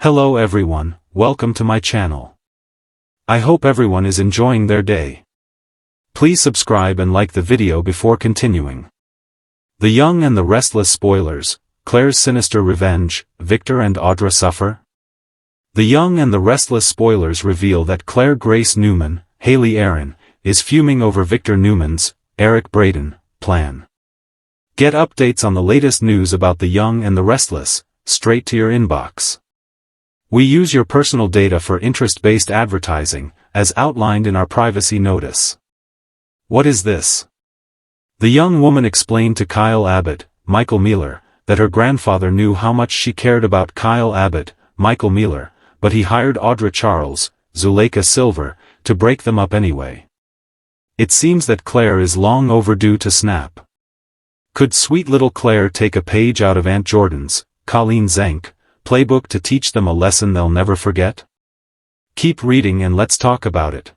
Hello everyone, welcome to my channel. I hope everyone is enjoying their day. Please subscribe and like the video before continuing. The Young and the Restless spoilers, Claire's sinister revenge, Victor and Audra suffer. The Young and the Restless spoilers reveal that Claire Grace Newman, Haley Aaron, is fuming over Victor Newman's, Eric Braeden, plan. Get updates on the latest news about The Young and the Restless, straight to your inbox. We use your personal data for interest-based advertising, as outlined in our privacy notice. What is this? The young woman explained to Kyle Abbott, Michael Mealer, that her grandfather knew how much she cared about Kyle Abbott, Michael Mealer, but he hired Audra Charles, Zuleika Silver, to break them up anyway. It seems that Claire is long overdue to snap. Could sweet little Claire take a page out of Aunt Jordan's, Colleen Zank, playbook to teach them a lesson they'll never forget? Keep reading and let's talk about it.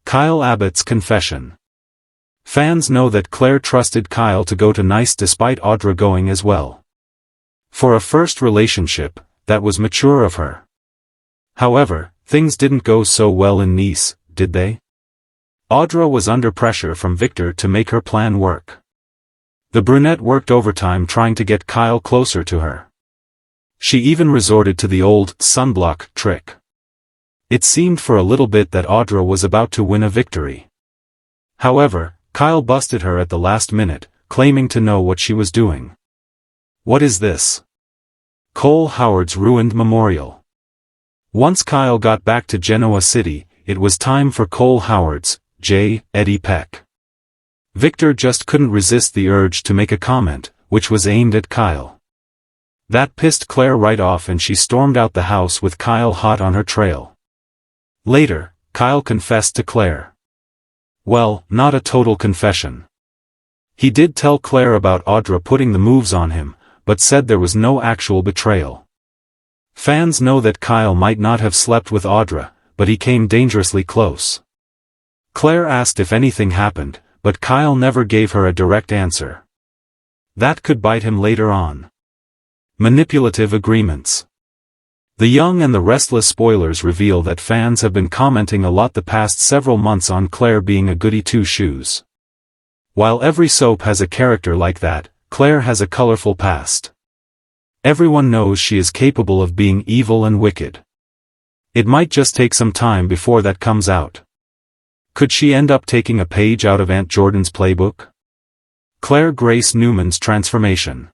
Kyle Abbott's confession. Fans know that Claire trusted Kyle to go to Nice despite Audra going as well. For a first relationship, that was mature of her. However, things didn't go so well in Nice, did they? Audra was under pressure from Victor to make her plan work. The brunette worked overtime trying to get Kyle closer to her. She even resorted to the old sunblock trick. It seemed for a little bit that Audra was about to win a victory. However, Kyle busted her at the last minute, claiming to know what she was doing. What is this? Cole Howard's ruined memorial. Once Kyle got back to Genoa City, it was time for Cole Howard's, Eddie Peck. Victor just couldn't resist the urge to make a comment, which was aimed at Kyle. That pissed Claire right off and she stormed out the house with Kyle hot on her trail. Later, Kyle confessed to Claire. Well, not a total confession. He did tell Claire about Audra putting the moves on him, but said there was no actual betrayal. Fans know that Kyle might not have slept with Audra, but he came dangerously close. Claire asked if anything happened, but Kyle never gave her a direct answer. That could bite him later on. Manipulative agreements. The Young and the Restless spoilers reveal that fans have been commenting a lot the past several months on Claire being a goody two-shoes. While every soap has a character like that, Claire has a colorful past. Everyone knows she is capable of being evil and wicked. It might just take some time before that comes out. Could she end up taking a page out of Aunt Jordan's playbook? Claire Grace Newman's transformation.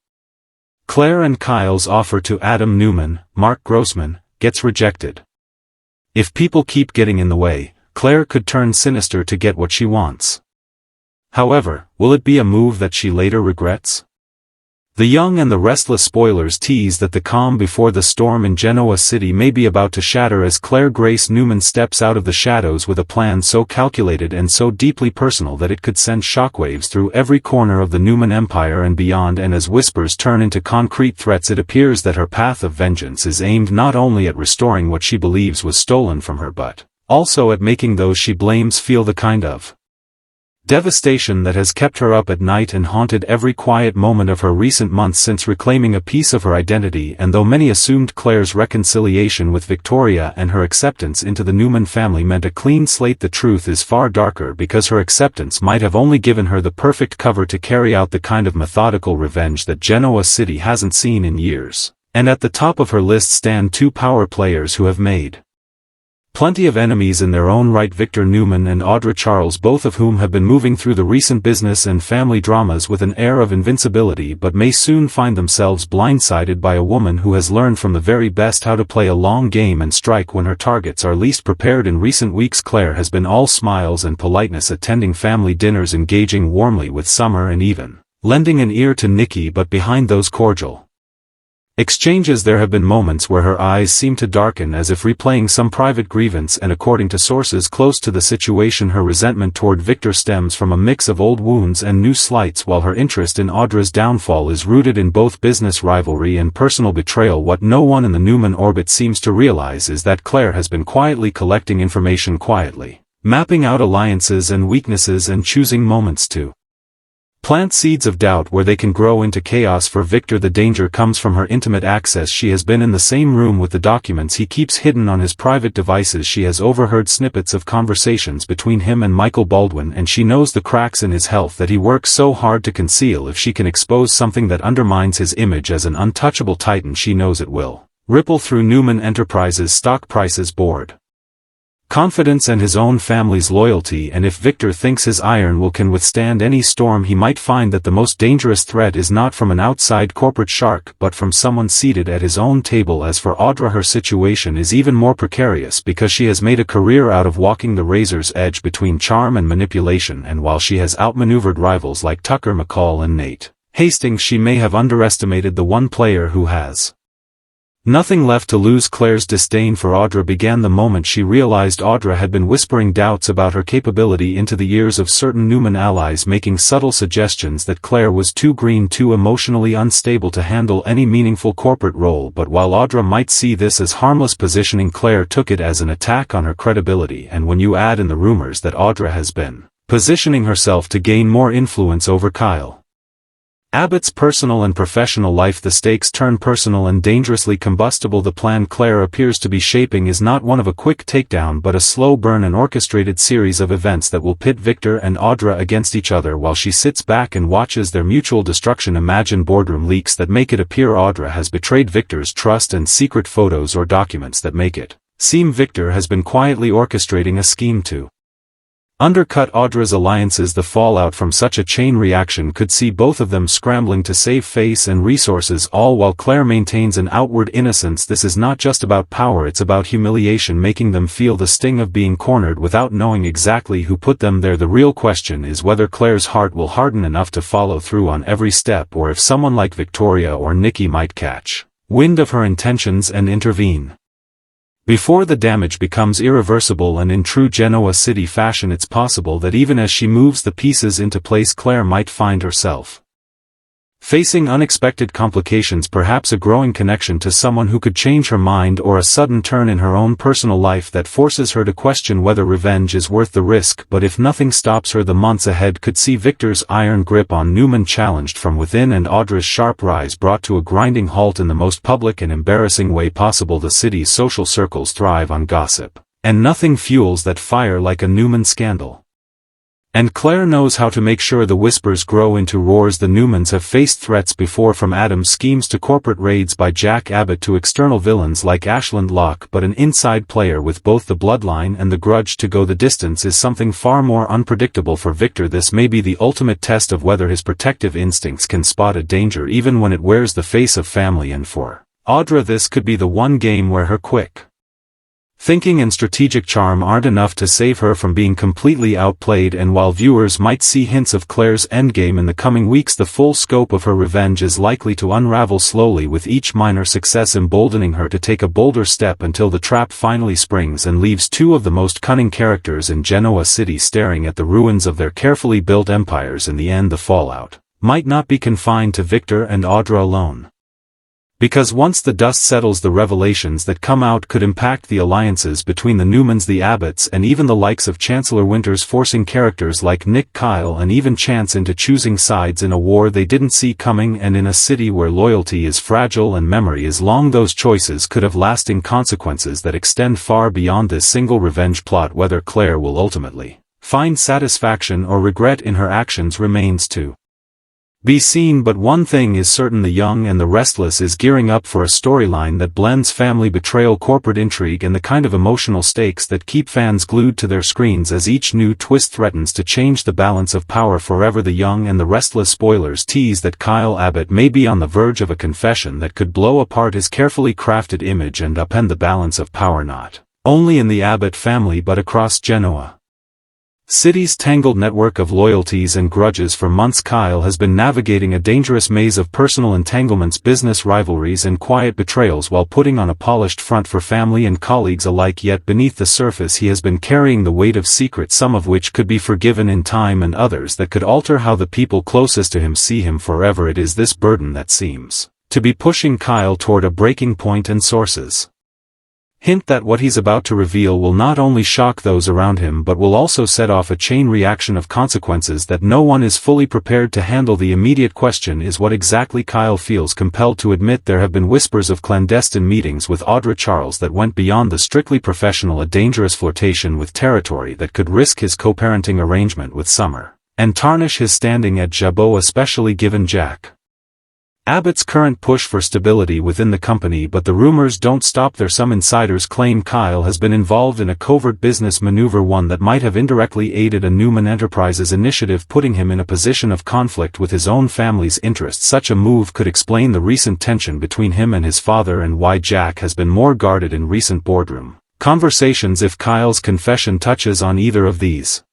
Claire and Kyle's offer to Adam Newman, Mark Grossman, gets rejected. If people keep getting in the way, Claire could turn sinister to get what she wants. However, will it be a move that she later regrets? The Young and the Restless spoilers tease that the calm before the storm in Genoa City may be about to shatter as Claire Grace Newman steps out of the shadows with a plan so calculated and so deeply personal that it could send shockwaves through every corner of the Newman empire and beyond, and as whispers turn into concrete threats it appears that her path of vengeance is aimed not only at restoring what she believes was stolen from her but also at making those she blames feel the kind of devastation that has kept her up at night and haunted every quiet moment of her recent months since reclaiming a piece of her identity. And though many assumed Claire's reconciliation with Victoria and her acceptance into the Newman family meant a clean slate, the truth is far darker because her acceptance might have only given her the perfect cover to carry out the kind of methodical revenge that Genoa City hasn't seen in years. And at the top of her list stand two power players who have made plenty of enemies in their own right: Victor Newman and Audra Charles, both of whom have been moving through the recent business and family dramas with an air of invincibility but may soon find themselves blindsided by a woman who has learned from the very best how to play a long game and strike when her targets are least prepared. In recent weeks Claire has been all smiles and politeness, attending family dinners, engaging warmly with Summer and even lending an ear to Nikki, but behind those cordial exchanges there have been moments where her eyes seem to darken as if replaying some private grievance, and according to sources close to the situation her resentment toward Victor stems from a mix of old wounds and new slights, while her interest in Audra's downfall is rooted in both business rivalry and personal betrayal. What no one in the Newman orbit seems to realize is that Claire has been quietly collecting information, quietly mapping out alliances and weaknesses and choosing moments to Plant seeds of doubt where they can grow into chaos for Victor. The danger comes from her intimate access. She has been in the same room with the documents he keeps hidden on his private devices. She has overheard snippets of conversations between him and Michael Baldwin, and she knows the cracks in his health that he works so hard to conceal. If she can expose something that undermines his image as an untouchable titan, she knows it will ripple through Newman Enterprises' stock prices, board confidence, and his own family's loyalty. And if Victor thinks his iron will can withstand any storm, he might find that the most dangerous threat is not from an outside corporate shark but from someone seated at his own table. As for Audra, her situation is even more precarious because she has made a career out of walking the razor's edge between charm and manipulation, and while she has outmaneuvered rivals like Tucker McCall and Nate Hastings, she may have underestimated the one player who has nothing left to lose. Claire's disdain for Audra began the moment she realized Audra had been whispering doubts about her capability into the ears of certain Newman allies, making subtle suggestions that Claire was too green, too emotionally unstable to handle any meaningful corporate role. But while Audra might see this as harmless positioning, Claire took it as an attack on her credibility. And when you add in the rumors that Audra has been positioning herself to gain more influence over Kyle Abbott's personal and professional life, the stakes turn personal and dangerously combustible. The plan Claire appears to be shaping is not one of a quick takedown but a slow burn, an orchestrated series of events that will pit Victor and Audra against each other while she sits back and watches their mutual destruction. Imagine boardroom leaks that make it appear Audra has betrayed Victor's trust, and secret photos or documents that make it seem Victor has been quietly orchestrating a scheme to undercut Audra's alliances. The fallout from such a chain reaction could see both of them scrambling to save face and resources, all while Claire maintains an outward innocence. This is not just about power, it's about humiliation, making them feel the sting of being cornered without knowing exactly who put them there. The real question is whether Claire's heart will harden enough to follow through on every step, or if someone like Victoria or Nikki might catch wind of her intentions and intervene before the damage becomes irreversible. And in true Genoa City fashion, it's possible that even as she moves the pieces into place, Claire might find herself facing unexpected complications, perhaps a growing connection to someone who could change her mind, or a sudden turn in her own personal life that forces her to question whether revenge is worth the risk. But if nothing stops her, the months ahead could see Victor's iron grip on Newman challenged from within and Audra's sharp rise brought to a grinding halt in the most public and embarrassing way possible. The city's social circles thrive on gossip, and nothing fuels that fire like a Newman scandal. And Claire knows how to make sure the whispers grow into roars. The Newmans have faced threats before, from Adam's schemes to corporate raids by Jack Abbott to external villains like Ashland Locke, but an inside player with both the bloodline and the grudge to go the distance is something far more unpredictable for Victor. This may be the ultimate test of whether his protective instincts can spot a danger even when it wears the face of family, and for Audra this could be the one game where her quick thinking and strategic charm aren't enough to save her from being completely outplayed. And while viewers might see hints of Claire's endgame in the coming weeks, the full scope of her revenge is likely to unravel slowly, with each minor success emboldening her to take a bolder step until the trap finally springs and leaves two of the most cunning characters in Genoa City staring at the ruins of their carefully built empires. In the end, the fallout might not be confined to Victor and Audra alone, because once the dust settles, the revelations that come out could impact the alliances between the Newmans, the Abbotts, and even the likes of Chancellor Winters, forcing characters like Nick, Kyle, and even Chance into choosing sides in a war they didn't see coming. And in a city where loyalty is fragile and memory is long, those choices could have lasting consequences that extend far beyond this single revenge plot. Whether Claire will ultimately find satisfaction or regret in her actions remains to be seen, but one thing is certain: The Young and the Restless is gearing up for a storyline that blends family betrayal, corporate intrigue, and the kind of emotional stakes that keep fans glued to their screens as each new twist threatens to change the balance of power forever. The Young and the Restless spoilers tease that Kyle Abbott may be on the verge of a confession that could blow apart his carefully crafted image and upend the balance of power not only in the Abbott family but across Genoa City's tangled network of loyalties and grudges. For months Kyle has been navigating a dangerous maze of personal entanglements, business rivalries, and quiet betrayals while putting on a polished front for family and colleagues alike. Yet beneath the surface he has been carrying the weight of secrets, some of which could be forgiven in time and others that could alter how the people closest to him see him forever. It is this burden that seems to be pushing Kyle toward a breaking point, and sources Hint that what he's about to reveal will not only shock those around him but will also set off a chain reaction of consequences that no one is fully prepared to handle. The immediate question is what exactly Kyle feels compelled to admit. There have been whispers of clandestine meetings with Audra Charles that went beyond the strictly professional, a dangerous flirtation with territory that could risk his co-parenting arrangement with Summer, and tarnish his standing at Jabot, especially given Jack Abbott's current push for stability within the company. But the rumors don't stop there. Some insiders claim Kyle has been involved in a covert business maneuver, one that might have indirectly aided a Newman Enterprises initiative, putting him in a position of conflict with his own family's interests. Such a move could explain the recent tension between him and his father and why Jack has been more guarded in recent boardroom conversations. If Kyle's confession touches on either of these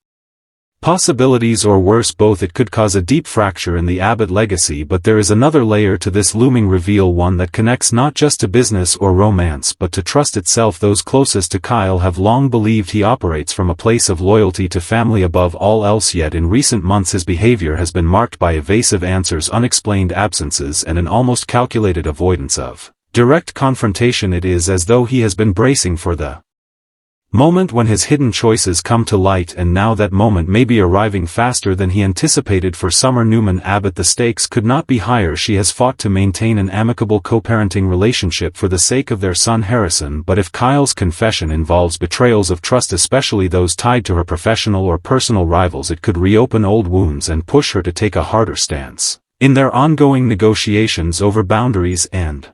possibilities, or worse, both, it could cause a deep fracture in the Abbott legacy. But there is another layer to this looming reveal, one that connects not just to business or romance but to trust itself. Those closest to Kyle have long believed he operates from a place of loyalty to family above all else, yet in recent months his behavior has been marked by evasive answers, unexplained absences, and an almost calculated avoidance of direct confrontation. It is as though he has been bracing for the moment when his hidden choices come to light, and now that moment may be arriving faster than he anticipated. For Summer Newman Abbott, the stakes could not be higher. She has fought to maintain an amicable co-parenting relationship for the sake of their son Harrison, but if Kyle's confession involves betrayals of trust, especially those tied to her professional or personal rivals, it could reopen old wounds and push her to take a harder stance in their ongoing negotiations over boundaries and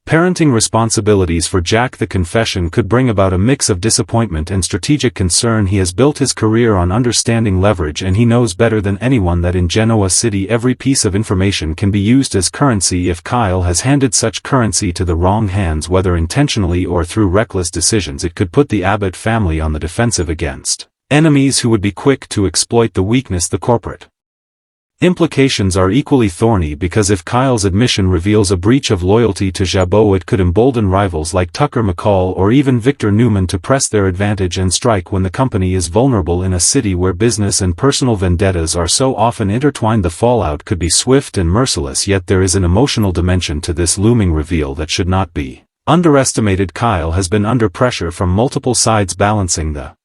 parenting responsibilities. For Jack, the confession could bring about a mix of disappointment and strategic concern. He has built his career on understanding leverage, and he knows better than anyone that in Genoa City every piece of information can be used as currency. If Kyle has handed such currency to the wrong hands, whether intentionally or through reckless decisions, it could put the Abbott family on the defensive against enemies who would be quick to exploit the weakness. The corporate implications are equally thorny, because if Kyle's admission reveals a breach of loyalty to Jabot, it could embolden rivals like Tucker McCall or even Victor Newman to press their advantage and strike when the company is vulnerable. In a city where business and personal vendettas are so often intertwined, the fallout could be swift and merciless. Yet there is an emotional dimension to this looming reveal that should not be underestimated. Kyle has been under pressure from multiple sides, balancing the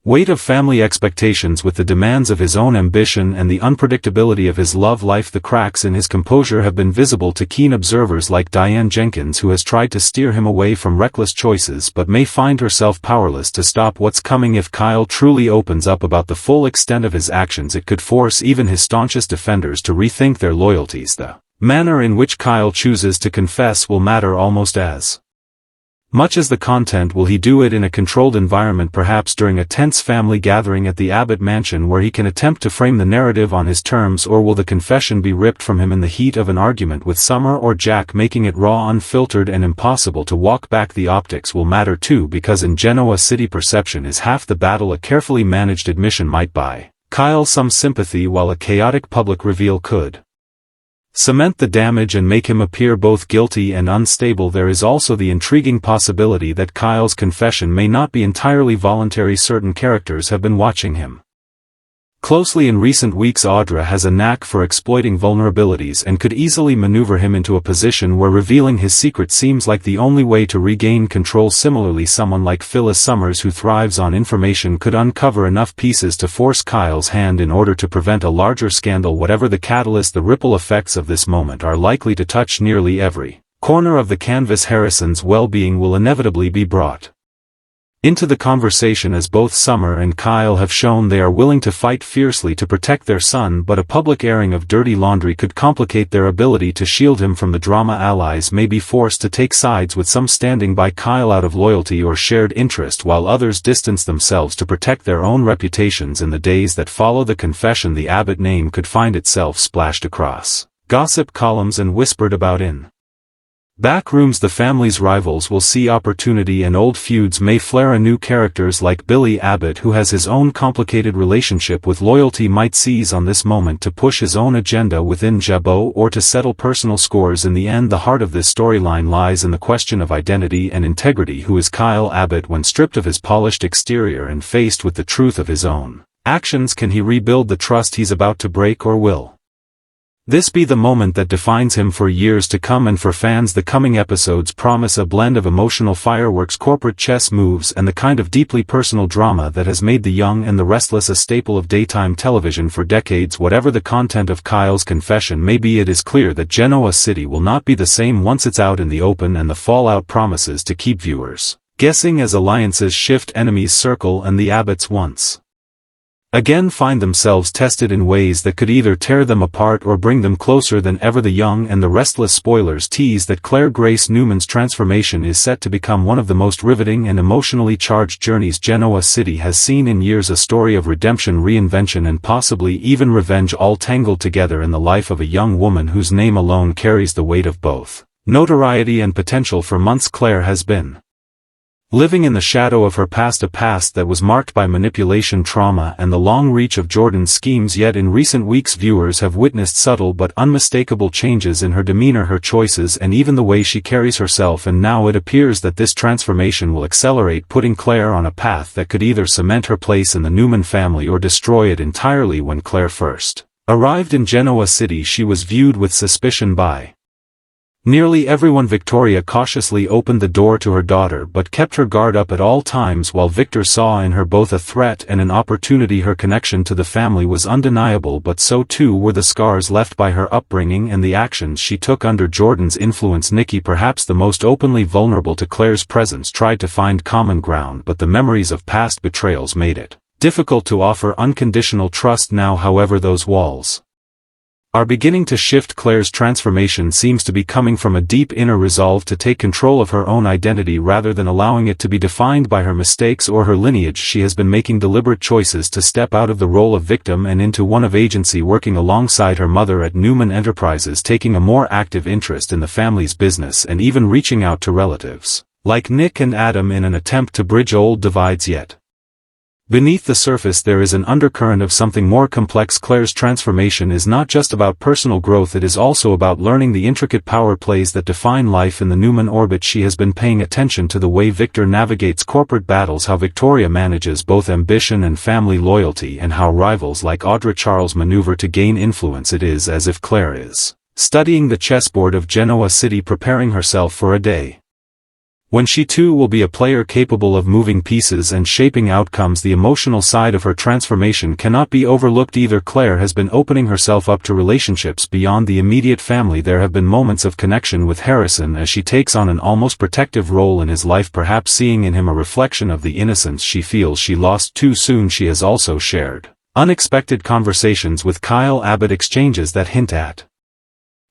weight of family expectations with the demands of his own ambition and the unpredictability of his love life. The cracks in his composure have been visible to keen observers like Diane Jenkins, who has tried to steer him away from reckless choices but may find herself powerless to stop what's coming. If Kyle truly opens up about the full extent of his actions, it could force even his staunchest defenders to rethink their loyalties. The manner in which Kyle chooses to confess will matter almost as much as the content. Will he do it in a controlled environment, perhaps during a tense family gathering at the Abbott mansion where he can attempt to frame the narrative on his terms, or will the confession be ripped from him in the heat of an argument with Summer or Jack, making it raw, unfiltered, and impossible to walk back? The optics will matter too, because in Genoa City perception is half the battle. A carefully managed admission might buy Kyle some sympathy, while a chaotic public reveal could cement the damage and make him appear both guilty and unstable. There is also the intriguing possibility that Kyle's confession may not be entirely voluntary. Certain characters have been watching him closely in recent weeks. Audra has a knack for exploiting vulnerabilities and could easily maneuver him into a position where revealing his secret seems like the only way to regain control. Similarly, someone like Phyllis Summers, who thrives on information, could uncover enough pieces to force Kyle's hand in order to prevent a larger scandal. Whatever the catalyst, the ripple effects of this moment are likely to touch nearly every corner of the canvas. Harrison's well-being will inevitably be brought into the conversation, as both Summer and Kyle have shown they are willing to fight fiercely to protect their son, but a public airing of dirty laundry could complicate their ability to shield him from the drama. Allies may be forced to take sides, with some standing by Kyle out of loyalty or shared interest, while others distance themselves to protect their own reputations. In the days that follow the confession, the Abbott name could find itself splashed across gossip columns and whispered about in backrooms. The family's rivals will see opportunity, and old feuds may flare anew. Characters like Billy Abbott, who has his own complicated relationship with loyalty, might seize on this moment to push his own agenda within Jabot or to settle personal scores. In the end, the heart of this storyline lies in the question of identity and integrity. Who is Kyle Abbott when stripped of his polished exterior and faced with the truth of his own actions? Can he rebuild the trust he's about to break, or will This be the moment that defines him for years to come, and for fans the coming episodes promise a blend of emotional fireworks, corporate chess moves, and the kind of deeply personal drama that has made The Young and the Restless a staple of daytime television for decades. Whatever the content of Kyle's confession may be, it is clear that Genoa City will not be the same once it's out in the open, and the fallout promises to keep viewers guessing as alliances shift, enemies circle, and the Abbotts once again find themselves tested in ways that could either tear them apart or bring them closer than ever. The Young and the Restless spoilers tease that Claire Grace Newman's transformation is set to become one of the most riveting and emotionally charged journeys Genoa City has seen in years, a story of redemption, reinvention, and possibly even revenge, all tangled together in the life of a young woman whose name alone carries the weight of both notoriety and potential. For months Claire has been living in the shadow of her past, a past that was marked by manipulation, trauma, and the long reach of Jordan's schemes. Yet in recent weeks viewers have witnessed subtle but unmistakable changes in her demeanor, her choices, and even the way she carries herself, and now it appears that this transformation will accelerate, putting Claire on a path that could either cement her place in the Newman family or destroy it entirely. When Claire first arrived in Genoa City, she was viewed with suspicion by nearly everyone. Victoria cautiously opened the door to her daughter but kept her guard up at all times, while Victor saw in her both a threat and an opportunity. Her connection to the family was undeniable, but so too were the scars left by her upbringing and the actions she took under Jordan's influence. Nikki, perhaps the most openly vulnerable to Claire's presence, tried to find common ground, but the memories of past betrayals made it difficult to offer unconditional trust. Now, however, those walls are beginning to shift. Claire's transformation seems to be coming from a deep inner resolve to take control of her own identity rather than allowing it to be defined by her mistakes or her lineage. She has been making deliberate choices to step out of the role of victim and into one of agency, working alongside her mother at Newman Enterprises, taking a more active interest in the family's business, and even reaching out to relatives like Nick and Adam in an attempt to bridge old divides. Yet beneath the surface there is an undercurrent of something more complex. Claire's transformation is not just about personal growth, it is also about learning the intricate power plays that define life in the Newman orbit. She has been paying attention to the way Victor navigates corporate battles, how Victoria manages both ambition and family loyalty, and how rivals like Audra Charles maneuver to gain influence. It is as if Claire is studying the chessboard of Genoa City, preparing herself for a day when she too will be a player capable of moving pieces and shaping outcomes. The emotional side of her transformation cannot be overlooked either. Claire has been opening herself up to relationships beyond the immediate family. There have been moments of connection with Harrison as she takes on an almost protective role in his life, perhaps seeing in him a reflection of the innocence she feels she lost too soon. She has also shared unexpected conversations with Kyle Abbott, exchanges that hint at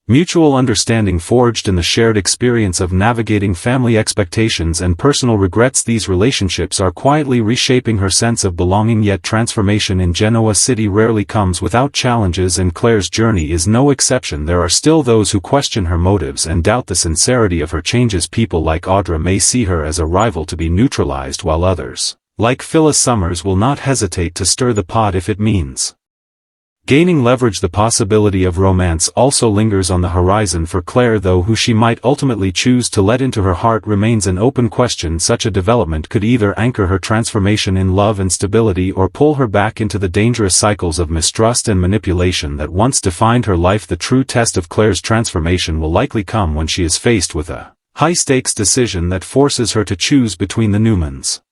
mutual understanding forged in the shared experience of navigating family expectations and personal regrets. These relationships are quietly reshaping her sense of belonging. Yet transformation in Genoa City rarely comes without challenges, and Claire's journey is no exception. There are still those who question her motives and doubt the sincerity of her changes. People like Audra may see her as a rival to be neutralized, while others, like Phyllis Summers, will not hesitate to stir the pot if it means gaining leverage. The possibility of romance also lingers on the horizon for Claire, though who she might ultimately choose to let into her heart remains an open question. Such a development could either anchor her transformation in love and stability or pull her back into the dangerous cycles of mistrust and manipulation that once defined her life. The true test of Claire's transformation will likely come when she is faced with a high-stakes decision that forces her to choose between the Newmans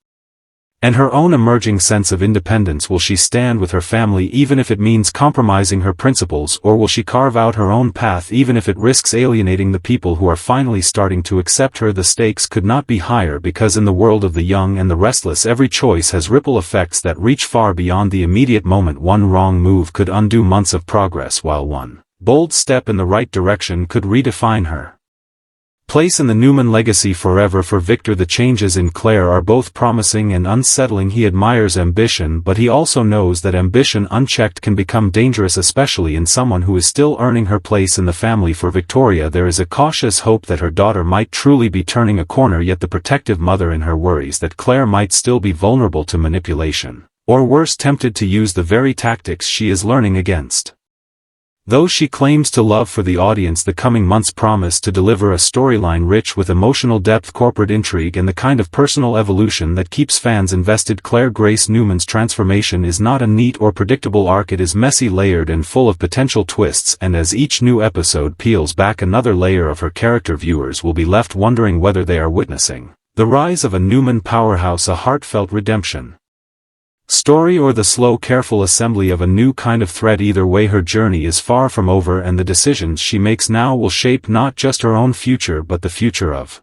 and her own emerging sense of independence. Will she stand with her family even if it means compromising her principles, or will she carve out her own path even if it risks alienating the people who are finally starting to accept her? The stakes could not be higher, because in the world of The Young and the Restless every choice has ripple effects that reach far beyond the immediate moment. One wrong move could undo months of progress, while one bold step in the right direction could redefine her place in the Newman legacy forever. For Victor, the changes in Claire are both promising and unsettling. He admires ambition, but he also knows that ambition unchecked can become dangerous, especially in someone who is still earning her place in the family. For Victoria, there is a cautious hope that her daughter might truly be turning a corner, yet the protective mother in her worries that Claire might still be vulnerable to manipulation, or worse, tempted to use the very tactics she is learning against. Though she claims to love for the audience, the coming months promise to deliver a storyline rich with emotional depth, corporate intrigue, and the kind of personal evolution that keeps fans invested. Claire Grace Newman's transformation is not a neat or predictable arc. It is messy, layered, and full of potential twists, and as each new episode peels back another layer of her character, viewers will be left wondering whether they are witnessing the rise of a Newman powerhouse, a heartfelt redemption story, or the slow, careful assembly of a new kind of threat. Either way, her journey is far from over, and the decisions she makes now will shape not just her own future but the future of